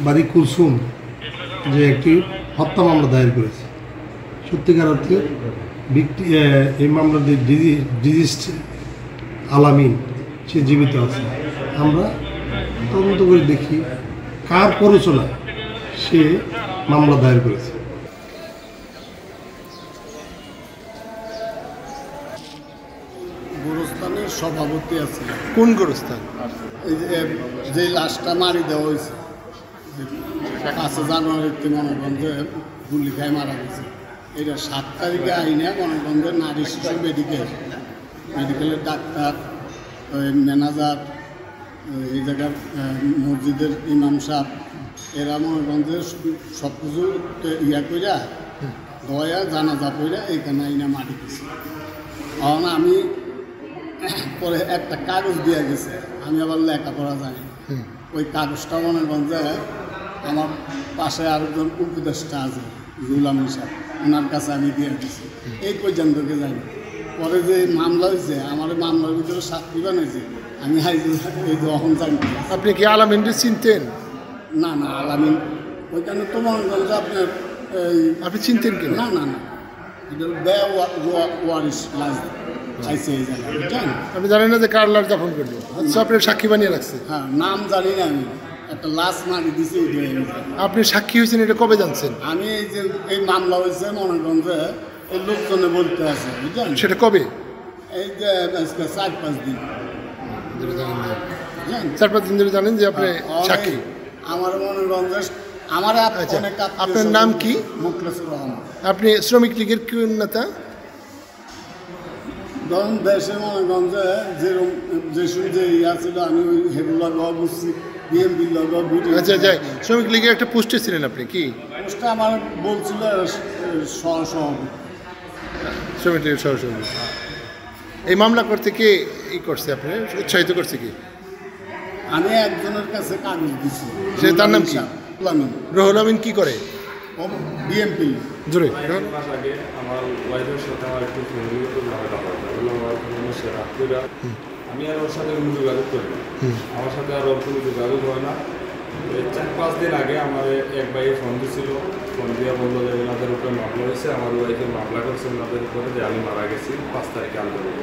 বাড়ি কুলসুম যে একটি হত্যা মামলা দায়ের করেছে। সত্যিকার অর্থে এই মামলার ডিজিস্ট আলামিন সে জীবিত আছে। আমরা তদন্ত করে দেখি কার প্ররোচনায় সে মামলা দায়ের করেছে। গোরস্থানের সভাপতি আছে। কোন গোরস্থান? যে লাশটা মারি দেওয়া হয়েছে 5 জানুয়ারিতে মনোগঞ্জে গুলি খায় মারা গেছে। এটা 7 তারিখে আইনে মনোগঞ্জের নারী শিশু মেডিকেলের ডাক্তার, ম্যানেজার, এই জায়গার মসজিদের ইমাম সাহেব, এরা মনোগঞ্জের সব কিছু ইয়া কইরা দয়া জানাজা কইরা এইখানে আইনা মারি দিছে। কারণ আমি পরে একটা কাগজ দিয়ে গেছে, আমি আবার লেখাপড়া জানি। ওই কাগজটা মনোগঞ্জে আমার পাশে আরেকজন উপদেষ্টা আছে রুলাম হিসাব, ওনার কাছে আমি দিয়ে দিচ্ছি। এই পর্যন্তকে জানি। পরে যে মামলা হয়েছে, আমার মামলার ভিতরে সাক্ষী বানাইছে, আমি এই যখন জানি। আপনি কি আলামিনকে চিনতেন? না না, আলামিন ওইখানে তো মনোগঞ্জে আপনার আপনি চিনতেন কি? না না না, এটা ওয়ারিস লাশ খাইছে এই জায়গায়, বুঝলেন? আপনি জানেন না যে কার লাশ দাফন করলো? আচ্ছা, আপনার সাক্ষী বানিয়ে রাখছে? হ্যাঁ, নাম জানি না, আমি একটা লাশ মারি দিছি। আপনি সাক্ষী হয়েছেন এটা কবে জানছেন? আমি এই যে এই মামলা হয়েছে মনোগঞ্জে, এই লোকজনে বলতে আছে, বুঝলেন? সেটা কবে? এই যে আজকে 4-5 দিন, বুঝলেন? 4-5 দিন ধরে জানেন যে আপনি সাক্ষী? আমার মনোগঞ্জে আমার আপনার নাম কি? মুখলেসুর রহমান। আপনি শ্রমিক লীগের কোন নেতা? ধরুন দেশে মনোগঞ্জে যেরকম যে ইয়া ছিল, আমি ওই হেগুলার বুঝছি, বিএমপির ভিডিও। আচ্ছা যাই, শ্রমিক লীগের একটা পোস্টে ছিলেন আপনি, কি পোস্টটা আমার বলছিল সহসভাপতি, শ্রমিক লীগের সহসভাপতি। এই মামলা করতে কে ই করছে, আপনি উৎসাহিত করছে কি? আমি একজনের কাছে কাগজ দিচ্ছি। সে তার নাম কি? রুহুল আমিন। কি করে? ও বিএমপি। জোরে। আমার ওয়াইফের সাথে আমার একটু ফ্যামিলিগত ঝামেলা হয়, আমি আর ওর সাথে কোনো যোগাযোগ করি না, আমার সাথে আর ওর কোনো যোগাযোগ হয় না। 4-5 দিন আগে আমার এক ভাই ফোন দিয়েছিল, ফোন দিয়ে বললো যে ওনাদের উপরে মামলা হয়েছে, আমার ওয়াইফে মামলা করছে ওনাদের উপরে যে আমি মারা গেছি 5 তারিখে আন্দোলন।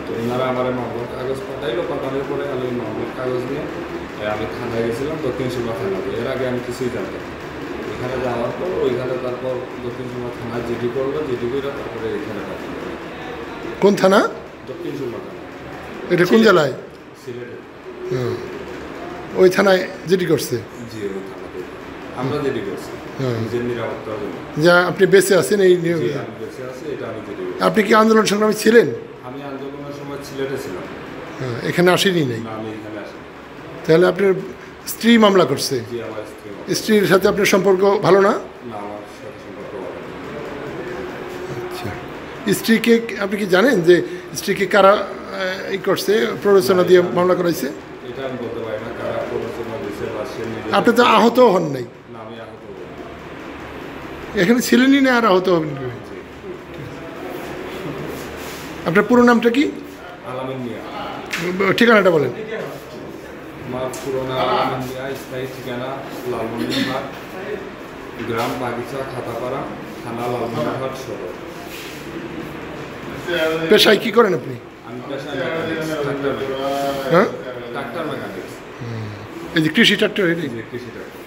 তো ওনারা আমার মামলার কাগজ পাঠানোর পরে আমি মামলার কাগজ নিয়ে আমি থানায় গেছিলাম, দক্ষিণ সুরমা থানাতে। এর আগে আমি কিছুই জানতাম। এখানে যাওয়ার পর ওইখানে তারপর দক্ষিণ সুরমা থানায় জিডি করলো, জিডি করে তারপরে এখানে পাঠানো। কোন থানা? দক্ষিণ সুরমা থানা। এটা কোন জেলায়? সিলেটে। ওই থানায় জিডি করছে? জি, ওই থানাতে আমরা জিডি করছি নিজের নিরাপত্তার জন্য। যা আপনি বেঁচে আছেন এই নিয়মে? আমি বেঁচে আছি, এটা আমি জিডি করছি। আপনি কি আন্দোলন সংগ্রামী ছিলেন? আমি আন্দোলনের সময় সিলেটে ছিলাম। হ্যাঁ, এখানে আসেনি নাই? না, আমি এখানে আসি। তাহলে আপনার স্ত্রী মামলা করছে? জি, আমার স্ত্রী। স্ত্রীর সাথে আপনার সম্পর্ক ভালো না? না, আমার সাথে সম্পর্ক ভালো না। আচ্ছা, স্ত্রীকে আপনি কি জানেন যে স্ত্রীকে কারা ই করছে, প্ররোচনা দিয়ে মামলা করাইছে? এটা আমি বলতে পারি না কারা প্ররোচনা দিয়েছে বা সে নিজে। আপনি তো আহত হন নাই? না, আমি আহত হইনি। এখানে ছিলেনই না, আর আহত হবেন কি? আপনার পুরো নামটা কি? আলামিন মিয়া। ঠিকানাটা বলেন। আমার পুরো নাম আলামিন মিয়া, স্থায়ী ঠিকানা লালমনিরহাট, গ্রাম বাগিচা, খাতাপাড়া, থানা লালমনিরহাট সদর। পেশায় কি করেন আপনি? আমি পেশায় মেকানিক্স, ট্রাক্টর মেকানিক্স। হ্যাঁ, ট্রাক্টর মেকানিক্স। এই যে কৃষি ট্রাক্টর, এটাই? কৃষি ট্রাক্টর।